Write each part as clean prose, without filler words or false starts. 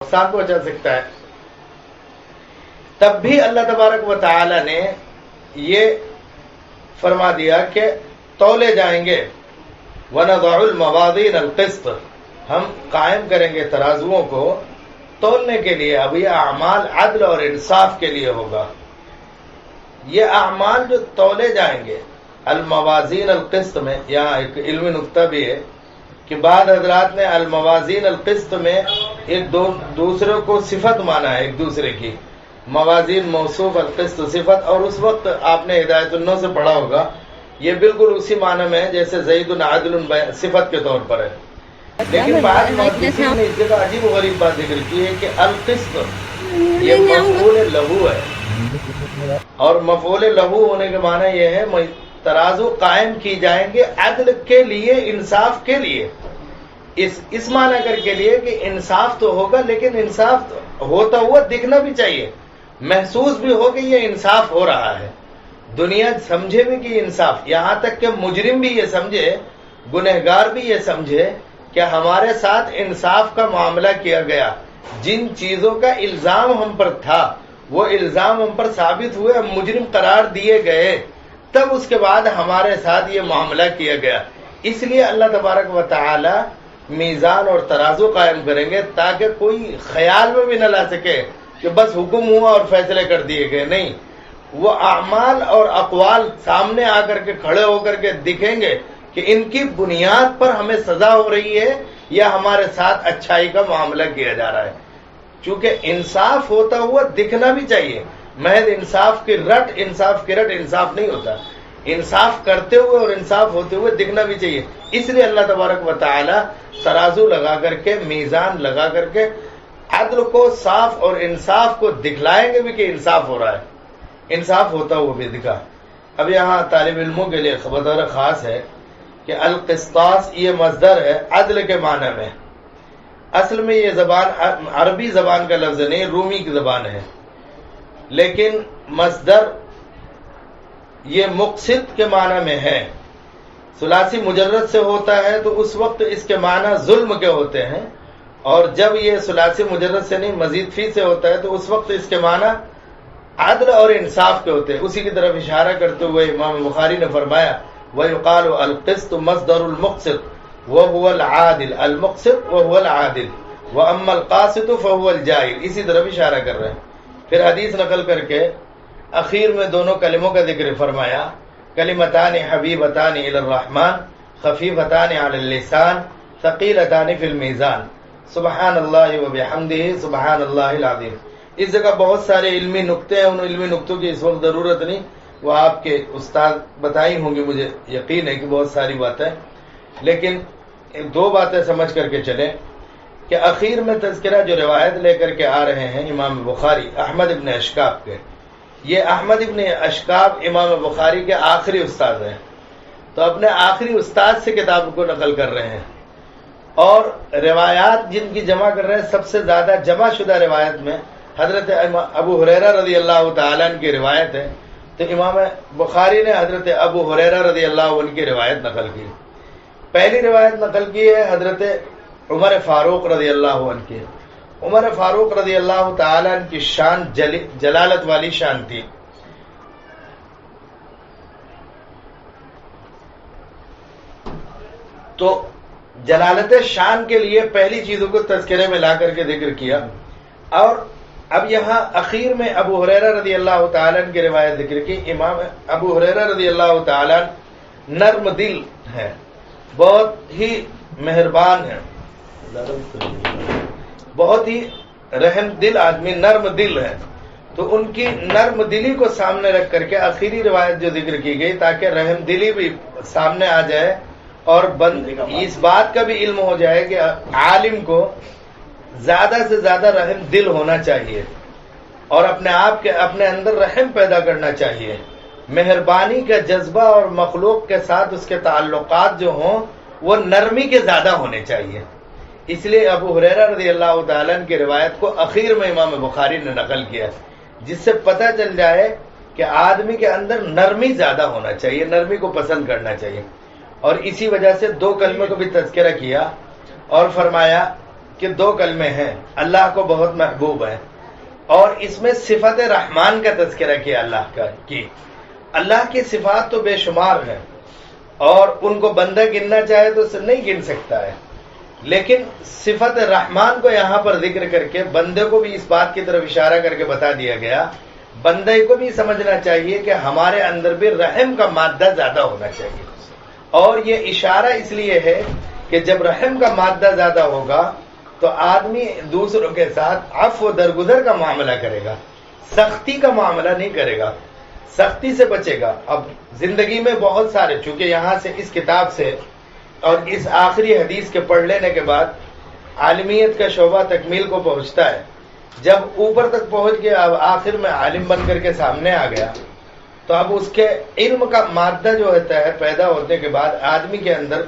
نقصان پہنچا سکتا ہے. تب بھی اللہ تبارک و تعالی نے یہ فرما دیا کہ تولے جائیں گے. وَنَضَعُ الْمَوَازِينَ الْقِسْطَ، ہم قائم کریں گے ترازوؤں کو تولنے کے لیے. اب یہ اعمال عدل اور انصاف کے لیے ہوگا. یہ اعمال جو تولے جائیں گے الموازین القسط میں، یہاں ایک علمی نقطہ بھی ہے کہ بعض حضرات نے الموازین القسط میں ایک دوسرے کو صفت مانا ہے، ایک دوسرے کی. موازین موصوف، القسط صفت. اور اس وقت آپ نے ہدایت النو سے پڑھا ہوگا، یہ بالکل اسی معنی میں ہے جیسے زید عادل صفت کے طور پر ہے. لیکن بعض محدثین نے اس جگہ عجیب و غریب بات ذکر کی ہے کہ القسط یہ مفعول لہو ہے، اور مفعول لہو ہونے کے معنی یہ ہے ترازو قائم کی جائیں گے عدل کے لیے، انصاف کے لیے. اس معنی کر کے لیے کہ انصاف تو ہوگا، لیکن انصاف ہوتا ہوا دکھنا بھی چاہیے، محسوس بھی ہو کہ یہ انصاف ہو رہا ہے، دنیا سمجھے بھی کہ انصاف. یہاں تک کہ مجرم بھی یہ سمجھے، گنہگار بھی یہ سمجھے کہ ہمارے ساتھ انصاف کا معاملہ کیا گیا. جن چیزوں کا الزام ہم پر تھا وہ الزام ہم پر ثابت ہوئے، ہم مجرم قرار دیے گئے، تب اس کے بعد ہمارے ساتھ یہ معاملہ کیا گیا. اس لیے اللہ تبارک و تعالی میزان اور ترازو قائم کریں گے تاکہ کوئی خیال میں بھی نہ لا سکے کہ بس حکم ہوا اور فیصلے کر دیے گئے. نہیں، وہ اعمال اور اقوال سامنے آ کر کے کھڑے ہو کر کے دکھیں گے کہ ان کی بنیاد پر ہمیں سزا ہو رہی ہے یا ہمارے ساتھ اچھائی کا معاملہ کیا جا رہا ہے. چونکہ انصاف ہوتا ہوا دکھنا بھی چاہیے. محض انصاف کی رٹ انصاف نہیں ہوتا. انصاف کرتے ہوئے اور انصاف ہوتے ہوئے دکھنا بھی چاہیے. اس لیے اللہ تبارک و تعالی ترازو لگا کر کے، میزان لگا کر کے عدل کو، صاف اور انصاف کو دکھلائیں گے بھی کہ انصاف ہو رہا ہے، انصاف ہوتا ہوا بھی دکھا. اب یہاں طالب علموں کے لیے خبردار خاص ہے کہ القسطاس یہ مصدر ہے عدل کے معنی میں. اصل میں یہ زبان عربی زبان کا لفظ نہیں، رومی کی زبان ہے، لیکن مصدر یہ مقسط کے معنی میں ہے. ثلاثی مجرد سے ہوتا ہے تو اس وقت اس کے معنی ظلم کے ہوتے ہیں، اور جب یہ ثلاثی مجرد سے نہیں مزید فی سے ہوتا ہے تو اس وقت اس کے معنی عدل اور انصاف کے ہوتے ہیں. اسی کی طرف اشارہ کرتے ہوئے امام بخاری نے فرمایا وَيُقَالُ الْقِسْطُ مَصْدَرُ الْمُقْسِطِ وَهُوَ الْعَادِلُ الْمُقْسِطُ وَهُوَ الْعَادِلُ وَأَمَّا الْقَاسِطُ فَهُوَ الْجَائِلُ. اسی طرف اشارہ کر رہے ہیں. پھر حدیث نقل کر کے اخیر میں دونوں کلموں کا ذکر فرمایا، کلمتان حبیبتان الی الرحمن خفیفتان علی اللسان ثقیلتان فی المیزان سبحان اللہ وبحمدہ سبحان اللہ العظیم. اس جگہ بہت سارے علمی نقطے ہیں، ان علمی نقطوں کی اس وقت ضرورت نہیں، وہ آپ کے استاد بتائی ہوں گے، مجھے یقین ہے کہ بہت ساری باتیں. لیکن دو باتیں سمجھ کر کے چلیں کہ اخیر میں تذکرہ جو روایت لے کر کے آ رہے ہیں امام بخاری احمد ابن اشکاب کے، یہ احمد ابن اشکاب امام بخاری کے آخری استاد ہیں، تو اپنے آخری استاد سے کتاب کو نقل کر رہے ہیں. اور روایات جن کی جمع کر رہے ہیں، سب سے زیادہ جمع شدہ روایت میں حضرت ابو ہریرہ رضی اللہ تعالیٰ عنہ کی روایت ہے، تو امام بخاری نے حضرت ابو ہریرہ رضی اللہ عنہ کی روایت نقل کی. پہلی روایت نقل کی ہے حضرت عمر فاروق رضی اللہ عنہ کی. عمر فاروق رضی اللہ تعالیٰ عنہ کی شان جلالت والی شان تھی. تو جلالت شان کے لیے پہلی چیزوں کو تذکرے میں لا کر کے ذکر کیا. اور اب یہاں اخیر میں ابو ہریرہ رضی اللہ تعالیٰ عنہ کی روایت ذکر کی. امام ابو ہریرہ رضی اللہ تعالیٰ عنہ نرم دل ہے، بہت ہی مہربان ہے، بہت ہی رحم دل آدمی، نرم دل ہے. تو ان کی نرم دلی کو سامنے رکھ کر کے آخری روایت جو ذکر کی گئی تاکہ رحم دلی بھی سامنے آ جائے اور اس بات کا بھی علم ہو جائے کہ عالم کو زیادہ سے زیادہ رحم دل ہونا چاہیے اور اپنے آپ کے اپنے اندر رحم پیدا کرنا چاہیے. مہربانی کا جذبہ اور مخلوق کے ساتھ اس کے تعلقات جو ہوں وہ نرمی کے زیادہ ہونے چاہیے. اس لیے ابو ہریرہ رضی اللہ تعالیٰ عنہ کی روایت کو اخیر میں امام بخاری نے نقل کیا، جس سے پتہ چل جائے کہ آدمی کے اندر نرمی زیادہ ہونا چاہیے، نرمی کو پسند کرنا چاہیے. اور اسی وجہ سے دو کلموں کو بھی تذکرہ کیا اور فرمایا کہ 2 کلمے ہیں، اللہ کو بہت محبوب ہے، اور اس میں صفت رحمان کا تذکرہ کیا اللہ کا کی۔ اللہ کی صفات تو بے شمار ہیں، اور ان کو بندہ گننا چاہے تو اسے نہیں گن سکتا ہے، لیکن صفت رحمان کو یہاں پر ذکر کر کے بندے کو بھی اس بات کی طرف اشارہ کر کے بتا دیا گیا، بندے کو بھی سمجھنا چاہیے کہ ہمارے اندر بھی رحم کا مادہ زیادہ ہونا چاہیے، اور یہ اشارہ اس لیے ہے کہ جب رحم کا مادہ زیادہ ہوگا تو آدمی دوسروں کے ساتھ عفو و درگزر کا معاملہ کرے گا، سختی کا معاملہ نہیں کرے گا، سختی سے بچے گا۔ اب زندگی میں بہت سارے، چونکہ یہاں سے اس کتاب سے اور اس آخری حدیث کے پڑھ لینے کے بعد عالمیت کا شعبہ تکمیل کو پہنچتا ہے، جب اوپر تک پہنچ گیا، اب آخر میں عالم بن کر کے سامنے آ گیا، تو اب اس کے علم کا مادہ جو ہوتا ہے پیدا ہونے کے بعد آدمی کے اندر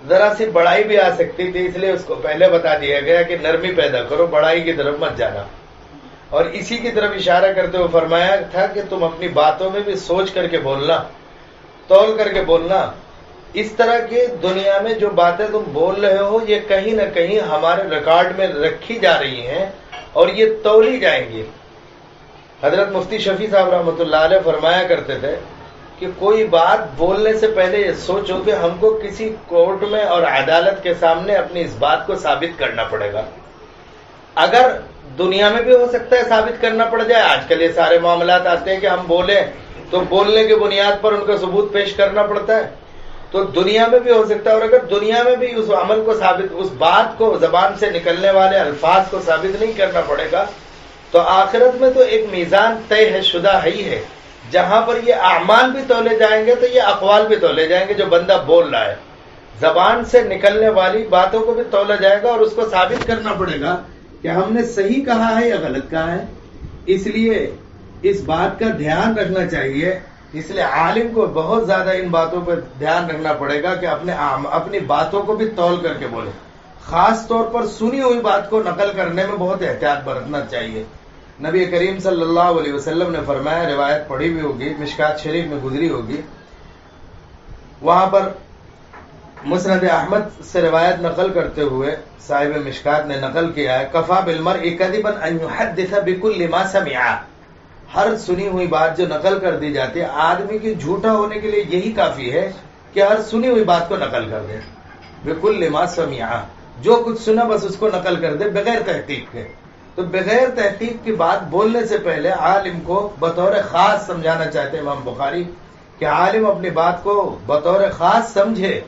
ذرا سی بڑائی بھی آ سکتی تھی، اس لیے اس کو پہلے بتا دیا گیا کہ نرمی پیدا کرو، بڑائی کی طرف مت جانا، اور اسی کی طرف اشارہ کرتے ہوئے فرمایا تھا کہ تم اپنی باتوں میں بھی سوچ کر کے بولنا، تول کر کے بولنا۔ اس طرح کی دنیا میں جو باتیں تم بول رہے ہو یہ کہیں نہ کہیں ہمارے ریکارڈ میں رکھی جا رہی ہیں اور یہ تولی جائیں گی۔ حضرت مفتی شفیع صاحب رحمۃ اللہ علیہ فرمایا کرتے تھے کہ کوئی بات بولنے سے پہلے یہ سوچو کہ ہم کو کسی کورٹ میں اور عدالت کے سامنے اپنی اس بات کو ثابت کرنا پڑے گا۔ اگر دنیا میں بھی ہو سکتا ہے ثابت کرنا پڑ جائے، آج کل یہ سارے معاملات آتے ہیں کہ ہم بولیں تو بولنے کی بنیاد پر ان کا ثبوت پیش کرنا پڑتا ہے، تو دنیا میں بھی ہو سکتا ہے، اور اگر دنیا میں بھی اس عمل کو ثابت، اس بات کو زبان سے نکلنے والے الفاظ کو ثابت نہیں کرنا پڑے گا، تو آخرت میں تو ایک میزان طے ہے، شدہ ہی ہے، جہاں پر یہ اعمال بھی تولے جائیں گے تو یہ اقوال بھی تولے جائیں گے۔ جو بندہ بول رہا ہے زبان سے نکلنے والی باتوں کو بھی تولا جائے گا اور اس کو ثابت کرنا پڑے گا کہ ہم نے صحیح کہا ہے یا غلط کہا ہے۔ اس لیے اس بات کا دھیان رکھنا چاہیے، اس لیے عالم کو بہت زیادہ ان باتوں پر دھیان رکھنا پڑے گا کہ اپنی باتوں کو بھی تول کر کے بولے، خاص طور پر سنی ہوئی بات کو نقل کرنے میں بہت احتیاط برتنا چاہیے۔ نبی کریم صلی اللہ علیہ وسلم نے فرمایا، روایت پڑھی بھی ہوگی، مشکات شریف میں گزری ہوگی، وہاں پر مسند احمد سے روایت نقل کرتے ہوئے صاحب مشکات نے نقل کیا ہے، کفا بالمرء کذبا ان يحدث بكل ما سمع، ہر سنی ہوئی بات جو نقل کر دی جاتی ہے، آدمی کی جھوٹا ہونے کے لیے یہی کافی ہے کہ ہر سنی ہوئی بات کو نقل کر دے، بكل ما سمع، جو کچھ سنا بس اس کو نقل کر دے بغیر تحقیق کے۔ تو بغیر تحقیق کی بات بولنے سے پہلے عالم کو بطور خاص سمجھانا چاہتے ہیں امام بخاری کہ عالم اپنی بات کو بطور خاص سمجھے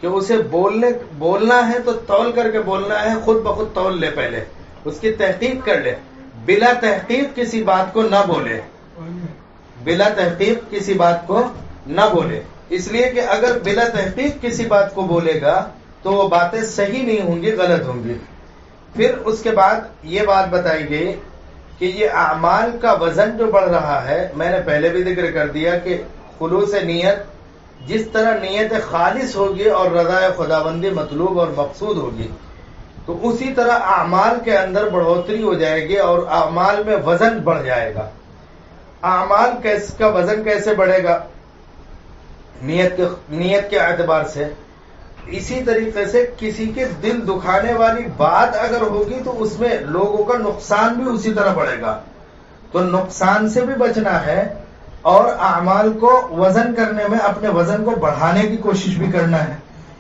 کہ اسے بولنا ہے تو تول کر کے بولنا ہے، خود بخود تول لے، پہلے اس کی تحقیق کر لے، بلا تحقیق کسی بات کو نہ بولے، بلا تحقیق کسی بات کو نہ بولے، اس لیے کہ اگر بلا تحقیق کسی بات کو بولے گا تو وہ باتیں صحیح نہیں ہوں گی، غلط ہوں گی۔ پھر اس کے بعد یہ بات بتائی گئی کہ یہ اعمال کا وزن جو بڑھ رہا ہے، میں نے پہلے بھی ذکر کر دیا کہ خلوص نیت، جس طرح نیت خالص ہوگی اور رضا خداوندی مطلوب اور مقصود ہوگی، تو اسی طرح اعمال کے اندر بڑھوتری ہو جائے گی اور اعمال میں وزن بڑھ جائے گا۔ اعمال کا وزن کیسے بڑھے گا؟ نیت کے اعتبار سے، اسی طریقے سے کسی کے دل دکھانے والی بات اگر ہوگی تو اس میں لوگوں کا نقصان بھی اسی طرح بڑھے گا، تو نقصان سے بھی بچنا ہے اور اعمال کو وزن کرنے میں اپنے وزن کو بڑھانے کی کوشش بھی کرنا ہے،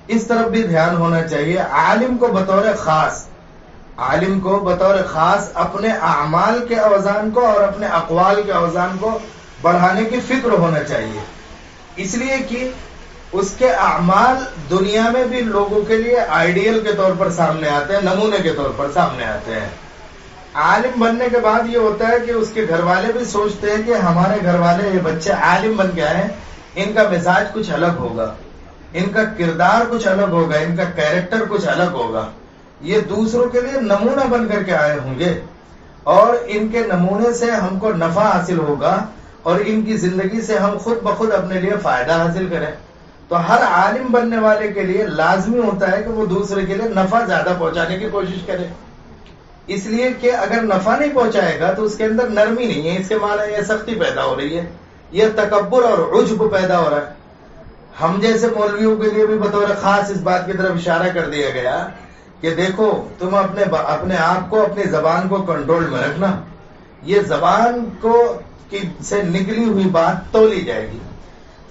اس طرف بھی دھیان ہونا چاہیے۔ عالم کو بطور خاص اپنے اعمال کے اوزان کو اور اپنے اقوال کے اوزان کو بڑھانے کی فکر ہونا چاہیے، اس لیے کہ اس کے اعمال دنیا میں بھی لوگوں کے لیے آئیڈیل کے طور پر سامنے آتے ہیں، نمونے کے طور پر سامنے آتے ہیں۔ عالم بننے کے بعد یہ ہوتا ہے کہ اس کے گھر والے بھی سوچتے ہیں کہ ہمارے گھر والے یہ بچے عالم بن کے آئے، ان کا مزاج کچھ الگ ہوگا، ان کا کردار کچھ الگ ہوگا، ان کا کیریکٹر کچھ الگ ہوگا، یہ دوسروں کے لیے نمونہ بن کر کے آئے ہوں گے اور ان کے نمونے سے ہم کو نفع حاصل ہوگا اور ان کی زندگی سے ہم خود بخود اپنے لیے فائدہ حاصل کریں۔ تو ہر عالم بننے والے کے لیے لازمی ہوتا ہے کہ وہ دوسرے کے لیے نفع زیادہ پہنچانے کی کوشش کرے، اس لیے کہ اگر نفع نہیں پہنچائے گا تو اس کے اندر نرمی نہیں ہے، اس کے معنی یہ سختی پیدا ہو رہی ہے، یہ تکبر اور عجب پیدا ہو رہا ہے۔ ہم جیسے مولویوں کے لیے بھی بطور خاص اس بات کی طرف اشارہ کر دیا گیا کہ دیکھو تم اپنے آپ کو اپنی زبان کو کنٹرول میں رکھنا، یہ زبان سے نکلی ہوئی بات تولی جائے گی۔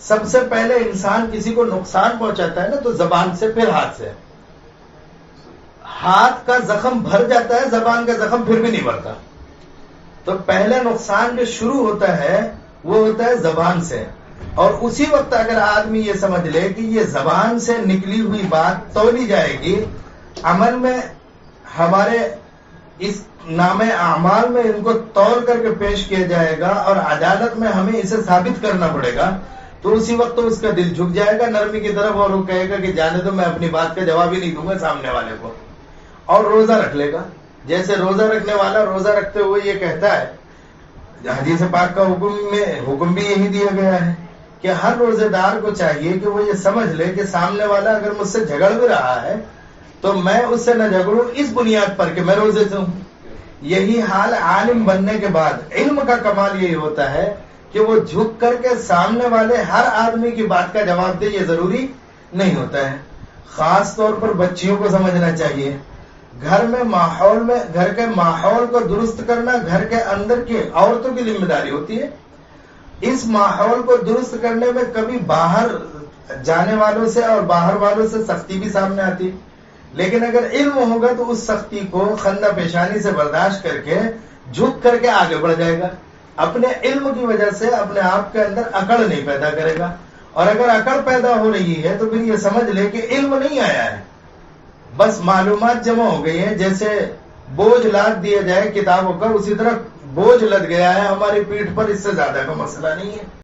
سب سے پہلے انسان کسی کو نقصان پہنچاتا ہے نا تو زبان سے، پھر ہاتھ سے۔ ہاتھ کا زخم بھر جاتا ہے، زبان کا زخم پھر بھی نہیں بھرتا۔ تو پہلے نقصان جو شروع ہوتا ہے وہ ہوتا ہے زبان سے، اور اسی وقت اگر آدمی یہ سمجھ لے کہ یہ زبان سے نکلی ہوئی بات تولی جائے گی، عمل میں ہمارے اس نام اعمال میں ان کو تول کر کے پیش کیا جائے گا اور عدالت میں ہمیں اسے ثابت کرنا پڑے گا، تو اسی وقت تو اس کا دل جھک جائے گا نرمی کی طرف، اور وہ کہے گا کہ جانے دو، میں اپنی بات کا جواب ہی نہیں دوں گا سامنے والے کو، اور روزہ رکھ لے گا۔ جیسے روزہ رکھنے والا روزہ رکھتے ہوئے یہ کہتا ہے، حدیث پاک کا حکم بھی یہی دیا گیا ہے کہ ہر روزے دار کو چاہیے کہ وہ یہ سمجھ لے کہ سامنے والا اگر مجھ سے جھگڑ بھی رہا ہے تو میں اس سے نہ جھگڑوں اس بنیاد پر کہ میں روزے سے ہوں۔ یہی حال عالم بننے کے بعد علم کا کمال یہی ہوتا ہے کہ وہ جھک کر کے سامنے والے ہر آدمی کی بات کا جواب دے، یہ ضروری نہیں ہوتا ہے۔ خاص طور پر بچیوں کو سمجھنا چاہیے، گھر کے ماحول کو درست کرنا گھر کے اندر کی عورتوں کی ذمہ داری ہوتی ہے۔ اس ماحول کو درست کرنے میں کبھی باہر جانے والوں سے اور باہر والوں سے سختی بھی سامنے آتی، لیکن اگر علم ہوگا تو اس سختی کو خندہ پیشانی سے برداشت کر کے جھک کر کے آگے بڑھ جائے گا۔ اپنے علم کی وجہ سے اپنے آپ کے اندر اکڑ نہیں پیدا کرے گا، اور اگر اکڑ پیدا ہو رہی ہے تو پھر یہ سمجھ لے کہ علم نہیں آیا ہے، بس معلومات جمع ہو گئی ہیں۔ جیسے بوجھ لاد دیا جائے کتابوں کا، اسی طرح بوجھ لد گیا ہے ہماری پیٹھ پر، اس سے زیادہ کا مسئلہ نہیں ہے۔